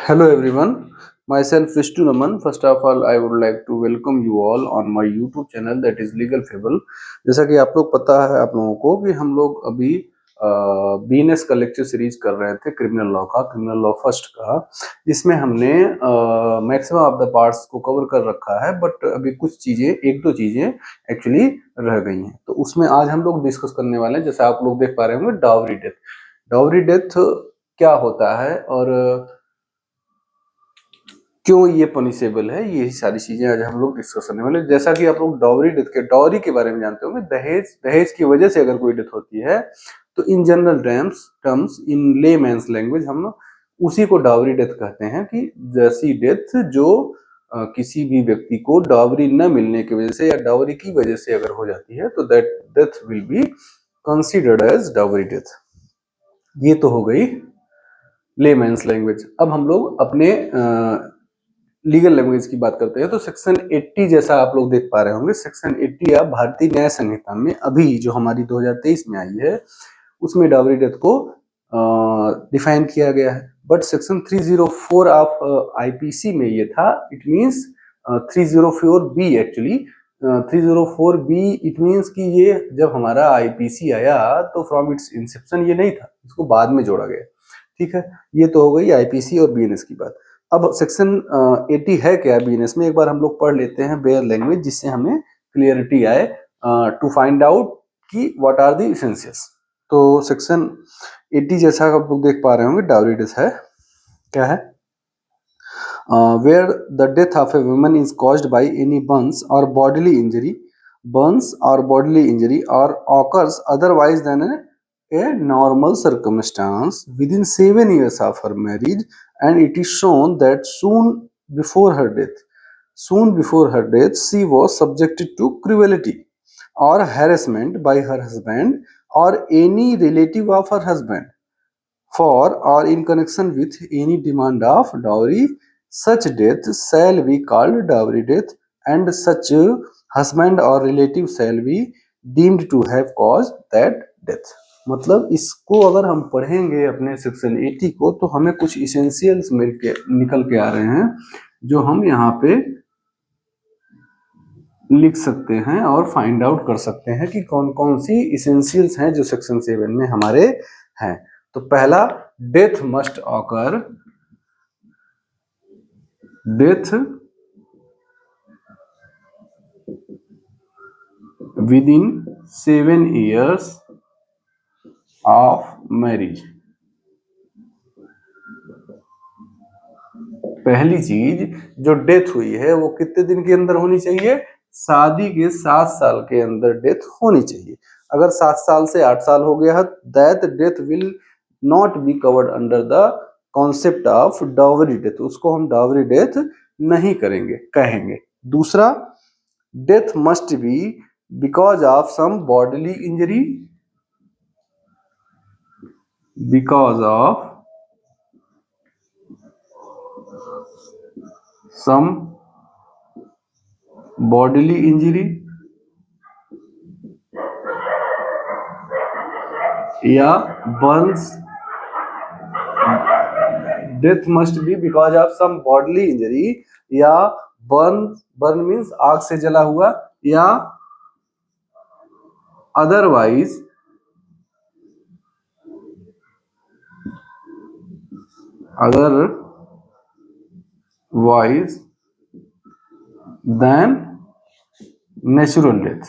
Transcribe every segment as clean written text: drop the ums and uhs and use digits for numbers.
Hello everyone, myself Vishnu Naman. First of all, I would like to welcome you all on my YouTube channel that is Legal Fable. जैसा कि आप लोग पता है आप लोगों को कि हम लोग अभी बीएनएस का लेक्चर सीरीज कर रहे थे क्रिमिनल लॉ फर्स्ट का, जिसमें हमने मैक्सिमम ऑफ द पार्ट्स को कवर कर रखा है, बट अभी कुछ चीजें एक दो चीजें एक्चुअली रह गई हैं, तो उसमें आज हम लोग डिस्कस करने वाले हैं। जैसे आप लोग देख पा रहे होंगे डाउरी डेथ क्या होता है और क्यों ये पनिशेबल है, यही सारी चीजें आज हम लोग डिस्कस करने वाले। जैसा कि आप लोग डाउरी के बारे में जानते होंगे, दहेज की वजह से अगर कोई डेथ होती है तो in general terms in layman's language हम उसी को डाउरी डेथ कहते हैं, कि जैसी डेथ जो किसी भी व्यक्ति को डाउरी न मिलने की वजह से या डाउरी की वजह से अगर हो जाती है तो that death will be considered as dowry death. ये तो हो गई लेमैन्स लैंग्वेज। अब हम लोग अपने लीगल लैंग्वेज की बात करते हैं तो सेक्शन 80 जैसा आप लोग देख पा रहे होंगे, सेक्शन 80 या भारतीय न्याय संहिता में अभी जो हमारी 2023 में आई है उसमें डाउरी डेथ को डिफाइन किया गया है। बट सेक्शन 304 ऑफ आईपीसी में ये था, it means 304 B actually 304 B it means कि ये जब हमारा आईपीसी आया तो फ्रॉम इट्स इंसेप्शन ये नहीं था, इसको बाद में जोड़ा गया। ठीक है, ये तो हो गई आईपीसी और बीएनएस की बात। अब सेक्शन 80 है क्या बीएनएस में, एक बार हम लोग पढ़ लेते हैं बेयर लैंग्वेज, जिससे हमें क्लियरिटी आए टू फाइंड आउट कि व्हाट आर द इसेंशियल्स। तो सेक्शन 80 जैसा आप लोग देख पा रहे होंगे डाउरी डेथ है, क्या है, where the death of a woman is caused by any burns और बॉडीली इंजरी और occurs otherwise than a normal circumstance within 7 years of her marriage, and it is shown that soon before her death she was subjected to cruelty or harassment by her husband or any relative of her husband for or in connection with any demand of dowry. Such death shall be called dowry death, and such husband or relative shall be deemed to have caused that death. मतलब इसको अगर हम पढ़ेंगे अपने section 80 को तो हमें कुछ इसेंशियल्स निकल के आ रहे हैं जो हम यहाँ पे लिख सकते हैं और फाइंड आउट कर सकते हैं कि कौन कौन सी इसेंशियल्स हैं जो सेक्शन 7 में हमारे हैं। तो पहला, death must occur with in 7 years of marriage. पहली चीज, जो डेथ हुई है वो कितने दिन के अंदर होनी चाहिए, शादी के 7 साल के अंदर डेथ होनी चाहिए। अगर 7 साल से 8 साल हो गया है, that death will not be covered under the concept of dowry death, उसको हम डावरी डेथ नहीं कहेंगे। दूसरा, death must be because of some bodily injury, because of some bodily injury या burns, death must be because of some bodily injury या burn means आग से जला हुआ, या अदरवाइज देन नेचुरल डेथ।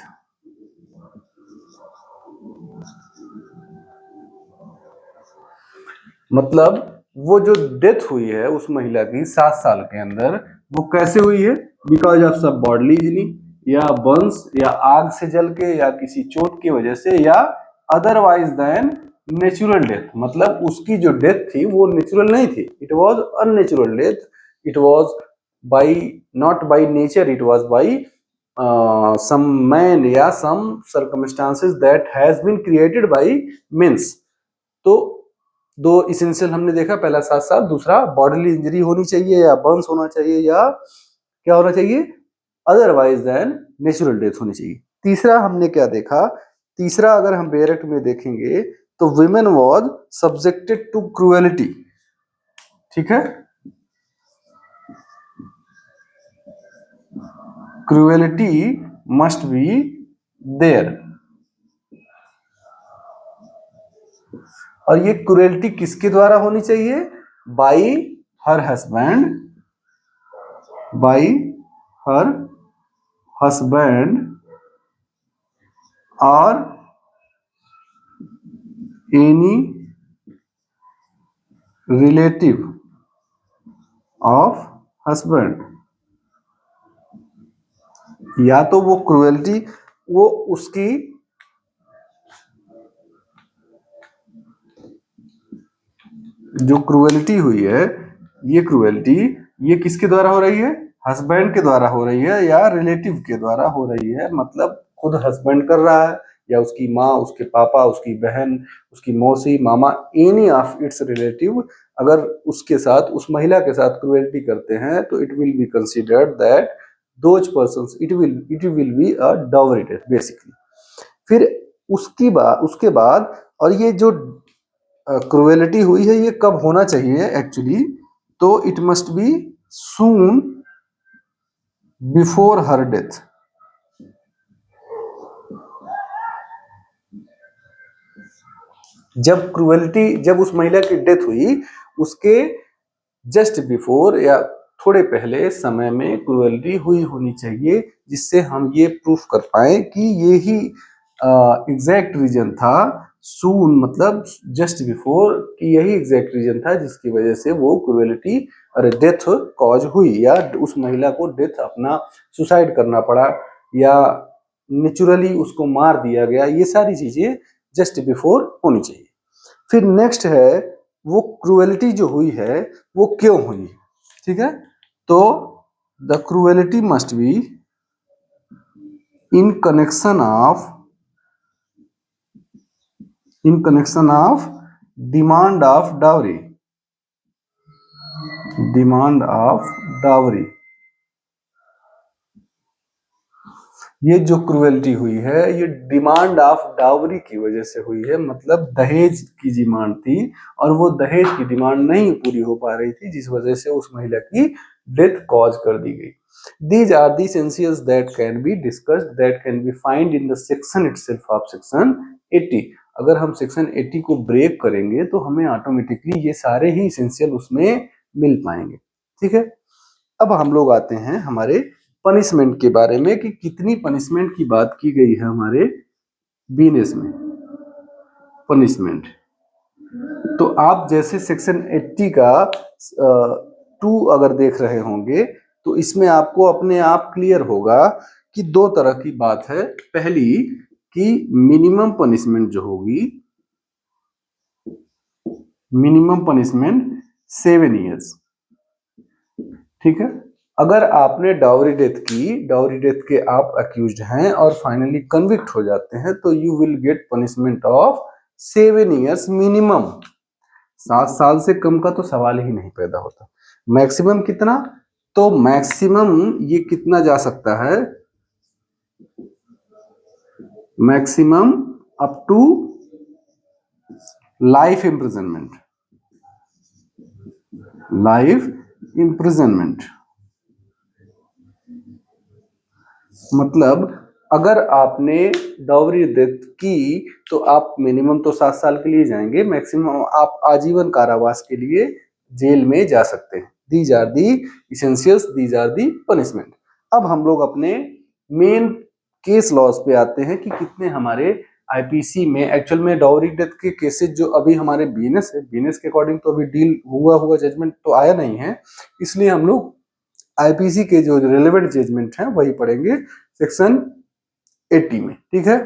मतलब वो जो डेथ हुई है उस महिला की 7 साल के अंदर, वो कैसे हुई है, बिकॉज ऑफ सब बॉडली इंजरी या बर्न्स या आग से जल के या किसी चोट की वजह से, या अदरवाइज देन नेचुरल डेथ। मतलब उसकी जो डेथ थी वो नेचुरल नहीं थी, it was unnatural death, it was by not by nature, it was by some man या some circumstances that has been created by means। तो दो इसेंशियल हमने देखा, पहला 7 साल, दूसरा बॉडीली इंजरी होनी चाहिए या बर्न्स होना चाहिए या क्या होना चाहिए, अदरवाइज देन नेचुरल डेथ होनी चाहिए। तीसरा हमने क्या देखा, तीसरा अगर हम बेरेक्ट में देखेंगे तो women was subjected to cruelty. ठीक है, क्रुएलिटी मस्ट बी देयर। और ये क्रुएलिटी किसके द्वारा होनी चाहिए? By her husband, by her husband और एनी रिलेटिव ऑफ हस्बैंड। या तो वो क्रुएलिटी, वो उसकी जो क्रुएलिटी हुई है, ये क्रुएलिटी ये किसके द्वारा हो रही है? हस्बैंड के द्वारा हो रही है या रिलेटिव के द्वारा हो रही है। मतलब खुद हस्बैंड कर रहा है या उसकी माँ, उसके पापा, उसकी बहन, उसकी मौसी, मामा, एनी ऑफ इट्स रिलेटिव अगर उसके साथ, उस महिला के साथ क्रुएलिटी करते हैं तो it will be considered that those persons, it will be a dowry death basically. फिर उसके बाद और ये जो क्रुएलिटी हुई है ये कब होना चाहिए एक्चुअली? तो it must be soon before her death. जब उस महिला की डेथ हुई उसके जस्ट बिफोर या थोड़े पहले समय में क्रुएलिटी हुई होनी चाहिए, जिससे हम ये प्रूफ कर पाए कि ये ही एग्जैक्ट रीजन था। सून मतलब जस्ट बिफोर, कि यही एग्जैक्ट रीजन था जिसकी वजह से वो क्रुएलिटी और डेथ कॉज हुई, या उस महिला को डेथ अपना सुसाइड करना पड़ा, या नेचुरली उसको मार दिया गया। ये सारी चीजें जस्ट बिफोर होनी चाहिए। फिर नेक्स्ट है वो क्रुएलिटी जो हुई है वो क्यों हुई, ठीक है? तो the cruelty must be in connection of demand of dowry, demand of dowry. ये जो क्रुएलिटी हुई है ये डिमांड ऑफ डावरी की वजह से हुई है। मतलब दहेज की डिमांड थी और वो दहेज की डिमांड नहीं पूरी हो पा रही थी, जिस वजह से उस महिला की डेथ कॉज कर दी गई। These are the essentials that can be discussed, that can be find in the section itself of section 80। अगर हम सेक्शन 80 को ब्रेक करेंगे तो हमें ऑटोमेटिकली ये सारे ही इसेंशियल उसमें मिल पाएंगे, ठीक है? अब हम लोग आते हैं हमारे पनिशमेंट के बारे में कि कितनी पनिशमेंट की बात की गई है हमारे बीएनएस में। पनिशमेंट तो आप जैसे सेक्शन 80 का 2 अगर देख रहे होंगे तो इसमें आपको अपने आप क्लियर होगा कि दो तरह की बात है। पहली कि मिनिमम पनिशमेंट जो होगी, मिनिमम पनिशमेंट 7 ईयर्स, ठीक है? अगर आपने डाउरी डेथ की, डाउरी डेथ के आप अक्यूज्ड हैं और फाइनली कन्विक्ट हो जाते हैं तो you will get punishment of 7 years minimum. 7 साल से कम का तो सवाल ही नहीं पैदा होता। मैक्सिमम कितना? तो मैक्सिमम ये कितना जा सकता है? Maximum up to life imprisonment, life imprisonment. मतलब अगर आपने डाउरी डेथ की तो आप मिनिमम तो 7 साल के लिए जाएंगे, मैक्सिमम आप आजीवन कारावास के लिए जेल में जा सकते हैं। These are the essentials, these are the punishment. अब हम लोग अपने मेन केस लॉज पे आते हैं कि कितने हमारे आईपीसी में एक्चुअल में डाउरी डेथ के केसेस जो अभी हमारे बीएनएस है, बीएनएस के अकॉर्डिंग तो अभी डील हुआ जजमेंट तो आया नहीं है, इसलिए हम लोग आईपीसी के जो रिलेवेंट जजमेंट हैं वही पढ़ेंगे सेक्शन 80 में, ठीक है?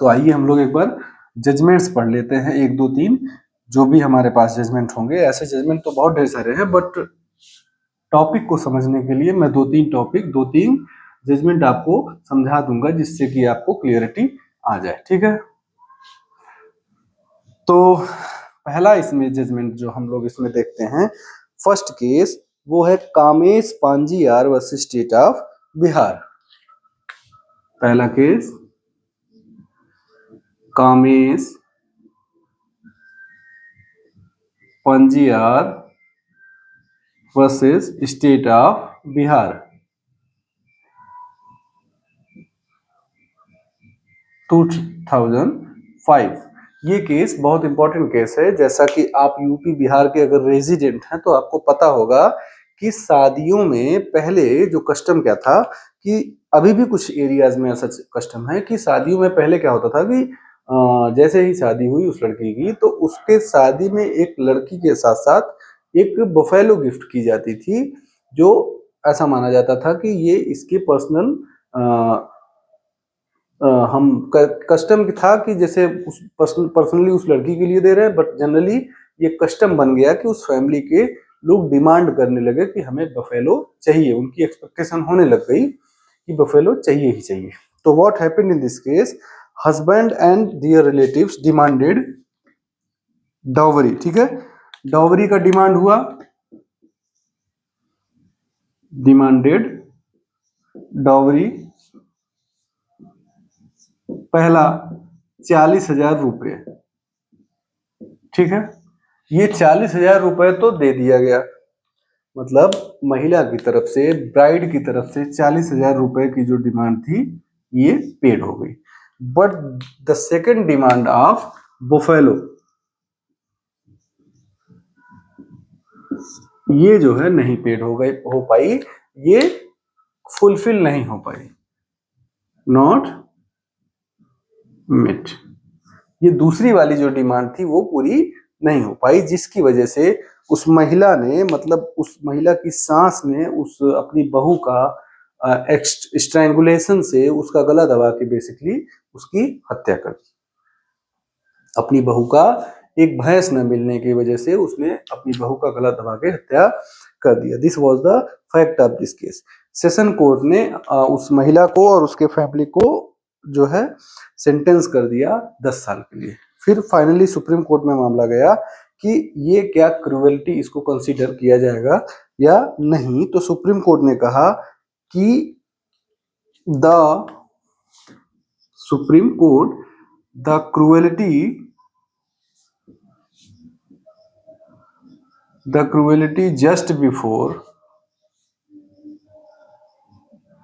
तो आइए हम लोग एक बार जजमेंट्स पढ़ लेते हैं, 1 2 3 जो भी हमारे पास जजमेंट होंगे। ऐसे जजमेंट तो बहुत ढेर सारे हैं, बट टॉपिक को समझने के लिए मैं 2 3 टॉपिक, 2 3 जजमेंट आपको समझा दूंगा जिससे कि आपको क्लियरिटी आ जाए, ठीक है? तो पहला इसमें जजमेंट जो हम लोग इसमें देखते हैं, फर्स्ट केस वो है Kamesh Panjiyar versus state of Bihar. पहला case Kamesh Panjiyar versus state of Bihar. 2005। ये केस बहुत इंपॉर्टेंट केस है। जैसा कि आप यूपी बिहार के अगर रेजिडेंट हैं तो आपको पता होगा कि शादियों में पहले जो कस्टम क्या था, कि अभी भी कुछ एरियाज में ऐसा कस्टम है कि शादियों में पहले क्या होता था कि जैसे ही शादी हुई उस लड़की की, तो उसके शादी में एक लड़की के साथ साथ एक बफेलो गिफ्ट की जाती थी, जो ऐसा माना जाता था कि ये इसके पर्सनल हम कस्टम था कि जैसे उस पर्सनली उस लड़की के लिए दे रहे हैं, बट जनरली ये कस्टम बन गया कि उस फैमिली के लोग डिमांड करने लगे कि हमें बफेलो चाहिए। उनकी एक्सपेक्टेशन होने लग गई कि बफेलो चाहिए ही चाहिए। तो what happened in this case, husband and their relatives demanded dowry. ठीक है, डावरी का डिमांड हुआ, डिमांडेड डावरी। पहला 40,000 रुपये। ठीक है, ये 40,000 रुपये तो दे दिया गया, मतलब महिला की तरफ से, ब्राइड की तरफ से 40,000 रुपए की जो डिमांड थी ये पेड हो गई। But the second demand of buffalo, ये जो है नहीं पेड हो पाई, ये फुलफिल नहीं हो पाई, नॉट मिट। ये दूसरी वाली जो डिमांड थी वो पूरी नहीं हो पाई, जिसकी वजह से उस महिला ने, मतलब उस महिला की सास ने उस अपनी बहू का स्ट्रैंगुलेशन से उसका गला दबा के बेसिकली उसकी हत्या कर दी। अपनी बहू का एक भैंस न मिलने की वजह से उसने अपनी बहू का गला दबा के हत्या कर दिया। This was the fact of this case. Session court ने उस महिला को और उसके फैमिली को जो है सेंटेंस कर दिया 10 साल के लिए। फिर फाइनली सुप्रीम कोर्ट में मामला गया कि ये क्या क्रूएल्टी इसको कंसीडर किया जाएगा या नहीं। तो सुप्रीम कोर्ट ने कहा कि the supreme court, the cruelty just before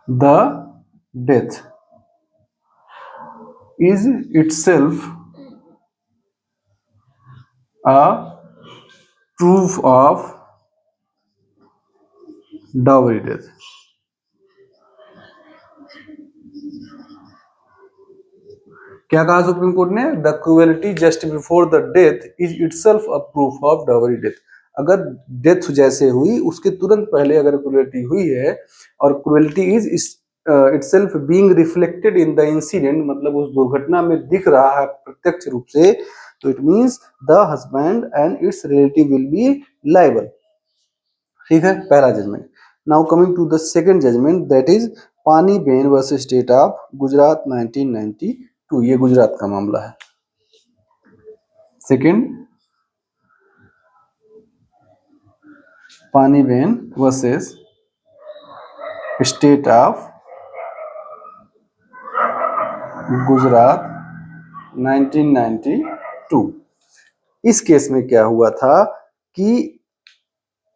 the death is itself a proof of dowry death। क्या कहा सुप्रीम कोर्ट ने, the cruelty just before the death is itself a proof of dowry death. अगर death जैसे हुई उसके तुरंत पहले अगर क्रूएल्टी हुई है, और cruelty is itself being reflected in the incident, मतलब उस दुर्घटना में दिख रहा है प्रत्यक्ष रूप से, तो it means the husband and its relative will be liable. ठीक है, पहला judgement. Now coming to the second judgement, that is Pani Ben versus state of Gujarat 1992। ये गुजरात का मामला है। Second, Pani Ben versus state of Gujarat 1992। इस केस में क्या हुआ था कि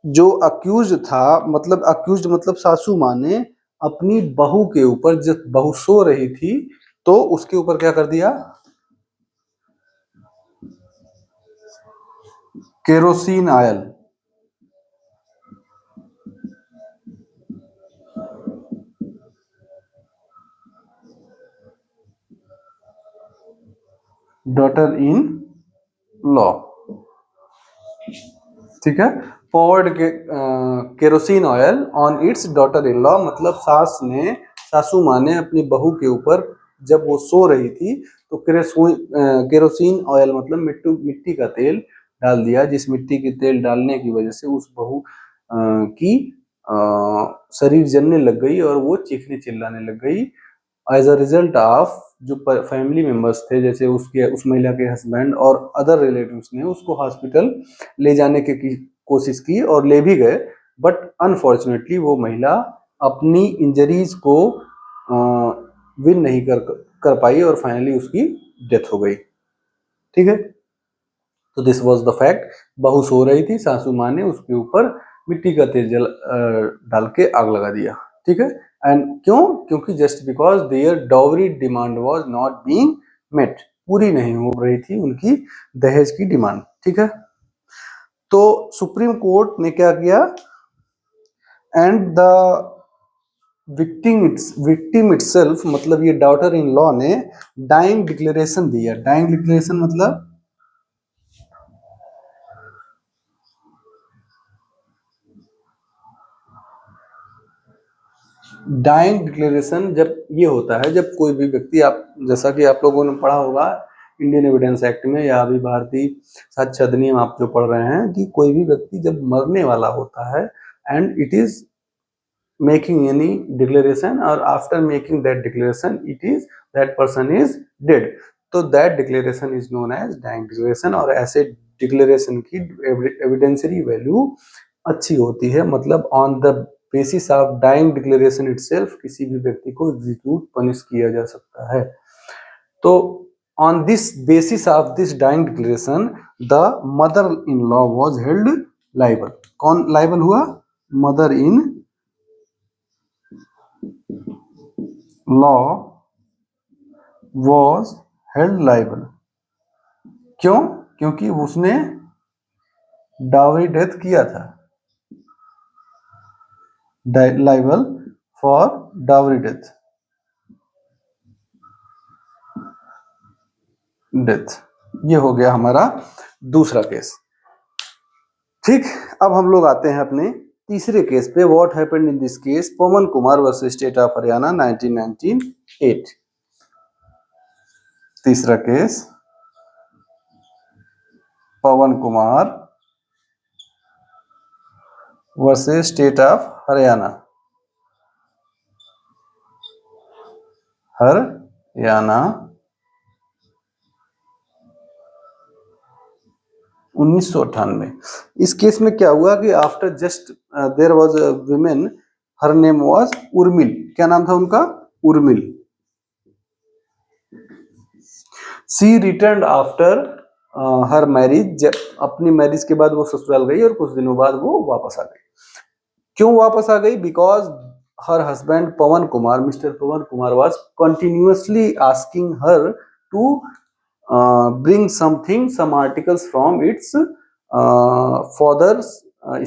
जो अक्यूज था, मतलब अक्यूज मतलब सासू माँ ने अपनी बहू के ऊपर, जब बहू सो रही थी तो उसके ऊपर क्या कर दिया, kerosene oil, daughter in law. ठीक है, poured kerosene oil on it's daughter in law, मतलब सासू माँ ने अपनी बहू के ऊपर जब वो सो रही थी तो केरोसिन ऑयल मतलब मिट्टी का तेल डाल दिया, जिस मिट्टी के तेल डालने की वजह से उस बहू की शरीर जलने लग गई और वो चीखने चिल्लाने लग गई। एज अ रिजल्ट ऑफ जो फैमिली मेंबर्स थे, जैसे उस महिला के हस्बैंड और अदर रिलेटिव्स ने उसको हॉस्पिटल ले जाने की कोशिश की और ले भी गए, बट अनफॉर्चुनेटली वो महिला अपनी इंजरीज को विन नहीं कर पाई और फाइनली उसकी डेथ हो गई। ठीक है, तो दिस वाज द फैक्ट। बहू सो रही थी, सासू माँ ने उसके ऊपर मिट्टी का तेल डाल के आग लगा दिया। ठीक है, एंड क्यों? क्योंकि just because their dowry demand was not being met, पूरी नहीं हो रही थी उनकी दहेज की डिमांड। ठीक है, तो सुप्रीम कोर्ट ने क्या किया, एंड द विक्टिम इटसेल्फ, मतलब ये डॉटर इन लॉ ने डाइंग डिक्लेरेशन दिया। डाइंग डिक्लेरेशन मतलब डाइंग डिक्लेरेशन जब ये होता है, जब कोई भी व्यक्ति, आप जैसा कि आप लोगों ने पढ़ा होगा इंडियन एविडेंस एक्ट में या अभी भारतीय साक्ष्य अधिनियम आप जो पढ़ रहे हैं, कि कोई भी व्यक्ति जब मरने वाला होता है and it is making any declaration, और after making that declaration it is that person is dead, तो that declaration is known as dying declaration. और ऐसे डिक्लेरेशन की एविडेंसरी वैल्यू अच्छी होती है, मतलब on the basis of dying declaration itself किसी भी व्यक्ति को एग्जीक्यूट पनिश किया जा सकता है। तो on this basis of this dying declaration the mother in law was held liable. कौन लाइबल हुआ? Mother in law was held liable. क्यों? क्योंकि उसने डावरी डेथ किया था, लाइबल फॉर डावरी डेथ। ये हो गया हमारा दूसरा केस। ठीक, अब हम लोग आते हैं अपने तीसरे केस पे। What happened in this case? Pawan Kumar versus state of Haryana 1998। तीसरा case Pawan Kumar versus state of Haryana, Haryana 1998। इस केस में क्या हुआ कि after just there was a woman, her name was Urmil. क्या नाम था उनका? Urmil. She return after her marriage, अपनी मैरिज के बाद वो ससुराल गई और कुछ दिनों बाद वो वापस आ गई। क्यों वापस आ गई? Because her husband Pawan Kumar, mister Pawan Kumar was continuously asking her to bring something, some articles from its father's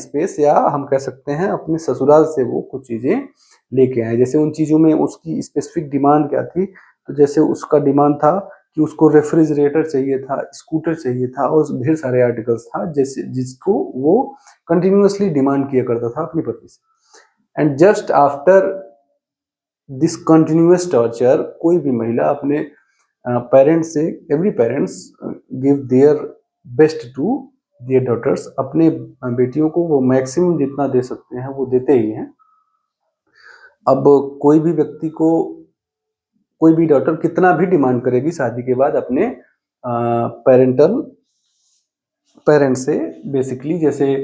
space, या हम कह सकते हैं अपने ससुराल से वो कुछ चीजें लेके आए। जैसे उन चीजों में उसकी स्पेसिफिक डिमांड क्या थी? तो जैसे उसका डिमांड था कि उसको रेफ्रिजरेटर चाहिए था, स्कूटर चाहिए था, और ढेर सारे आर्टिकल्स था जैसे जिसको वो कंटिन्यूअसली डिमांड किया करता था अपनी पत्नी से। And just after this continuous torture, कोई भी महिला अपने पेरेंट्स से, every parents give their best to their daughters, अपने बेटियों को वो मैक्सिमम जितना दे सकते हैं वो देते ही हैं। अब कोई भी व्यक्ति को, कोई भी डॉटर कितना भी डिमांड करेगी शादी के बाद अपने पेरेंट्स से, बेसिकली जैसे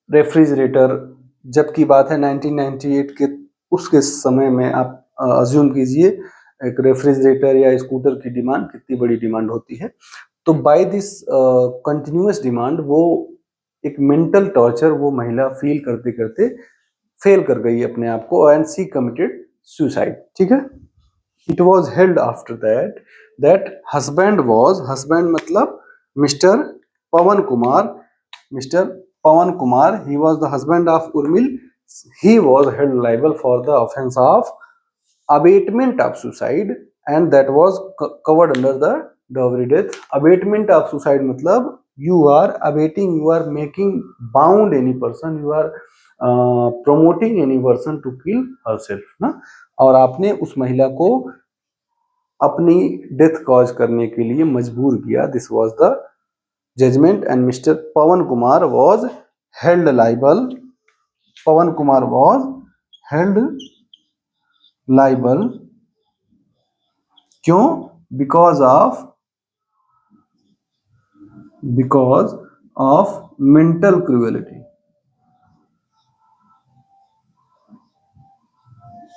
रेफ्रिजरेटर, जबकि बात है 1998 के, उसके समय में आप अज्यूम कीजिए एक रेफ्रिजरेटर या स्कूटर की डिमांड कितनी बड़ी डिमांड होती है। तो बाय दिस कंटिन्यूअस डिमांड, वो एक मेंटल टॉर्चर वो महिला फील करते करते फेल कर गई अपने आप को, एंड शी कमिटेड सुसाइड। ठीक है, it was held after that husband मतलब mister Pawan Kumar, mister Pawan Kumar, he was the husband of Urmil, he was held liable for the offense of abatement of suicide, and that was covered under the dowry death। abatement of suicide मतलब you are abating, you are making bound any person, you are promoting any person to kill herself ना, और आपने उस महिला को अपनी death cause करने के लिए मजबूर किया। This was the judgement, and mister Pawan Kumar was held liable. Pawan Kumar was held liable. क्यों? Because of mental cruelty.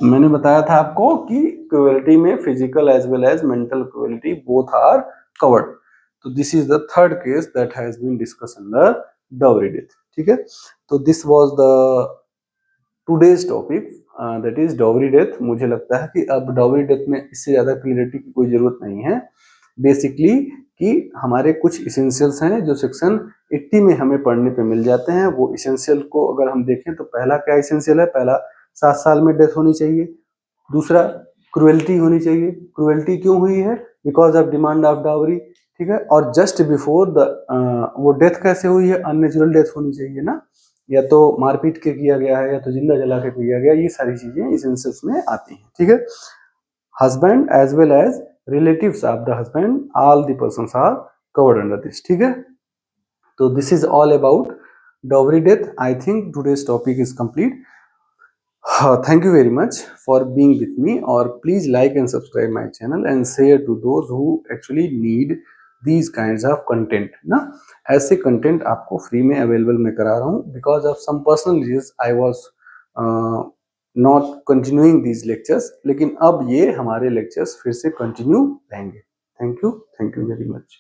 मैंने बताया था आपको कि क्रूएलिटी में physical as well as mental cruelty both are covered. तो this is the third case that has been discussed under dowry death. ठीक है, तो this was the today's topic that is dowry death. मुझे लगता है कि अब डॉवरी डेथ में इससे ज़्यादा क्लियरिटी की कोई ज़रूरत नहीं है। बेसिकली कि हमारे कुछ इसेंशियल्स हैं जो सेक्शन 80 में हमें पढ़ने पे मिल जाते हैं। वो इसेंशियल को अगर हम देखें तो पहला क्या इसेंशियल है, पहला 7 साल में डेथ होनी चाहिए। दूसरा क्रुएल्टी होनी चाहिए। क्रुएल्टी क्यों हुई है? Because of demand of dowry, ठीक है। और जस्ट बिफोर द वो डेथ कैसे हुई है? अननेचुरल डेथ होनी चाहिए ना, या तो मारपीट के किया गया है या तो जिंदा जला के किया गया। ये सारी चीजें इसेंशियल्स में आती हैं, ठीक है। Husband as well as relatives of the husband, all the persons are covered under this, ठीक है। तो this is all about dowry death. I think today's topic is complete. Thank you very much for being with me, or please like and subscribe my channel and share to those who actually need these kinds of content ना। ऐसे content आपको free में available मैं करा रहा हूँ because of some personal reasons I was not continuing these lectures, लेकिन अब ये हमारे लेक्चर्स फिर से कंटिन्यू रहेंगे। Thank you very much.